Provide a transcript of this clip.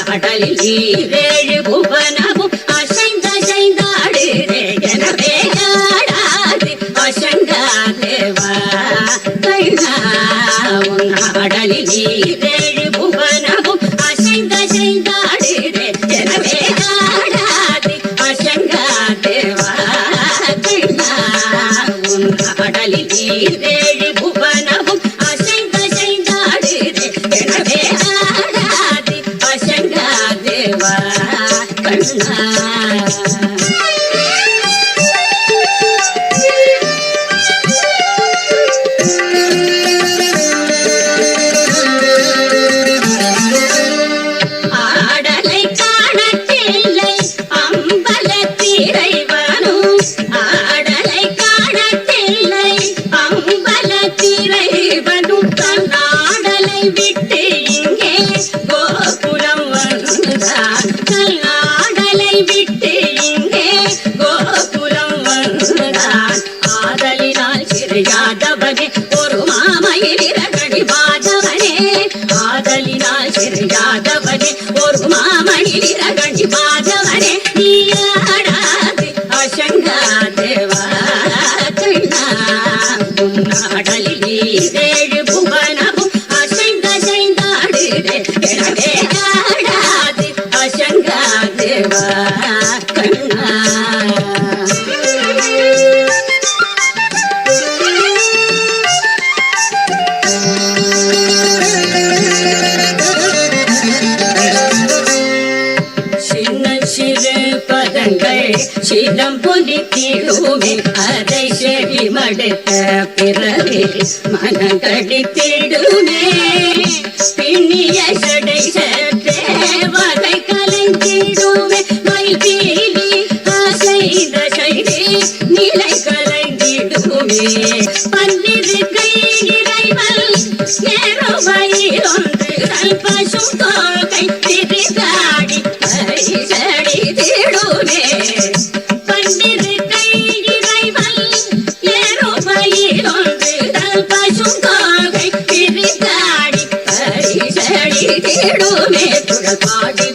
அடலில் புவனமும் அசைந்த அசைந்தாடுதே எனவே ஆடாது அசங்கா தேவா கண்ணா உன் அடலில் புவனமும் அசைந்த அசைந்தாடுதே எனவே ஆடாது அசங்கா தேவா கண்ணா உன் அடலில் புவனமும் அசைந்த அசைந்தாடுதே எனவே ஆடாது அசங்கா தேவா கண்ணா ஆடலை காணத்தில்லை அம்பலத்திரைவனும் ஆடலை காணத்தில்லை அம்பலத்திரைவனும் தன் ஆடலை விட்டு இங்கே கோகுலம் வந்தான் தன் ஆடலை விட்டு இங்கே கோகுலம் வந்தான் ஆதலினால் சிறியாதவனே ஒரு மாமயிலிரகடி பாதவனே ஆதலினால் சிறியாதவனே ஒரு மாமயிலிரகடி பாதவனே நீ ஆடாது அசங்கா தேவா கண்ணா உன்னாடலில் புவனமும் அசைந்த அசைந்தாடுதே எனவே ஆடாது அசங்கா தேவா கண்ணா சிறு பதங்கள் சிலம் பொலித்திடுமே அதை செவி மடுத்த பிறகு மனங்கடித்திடுமே பின்னிய சடை சற்றே வகை கலைந்திடுமே மைபீலி அசைந்த சைதே நிலை கலைந்திடுமே பன்னிரு கை இறைவல் ஏறுமையொன்று பசும் தோகை திரிகாடி சடி தேடுமே பன்னிரு கை இறைவல் ஏறுமையொன்று பசும் தோகை திரிகாடி சடி தேடுமே புகழ் பாடி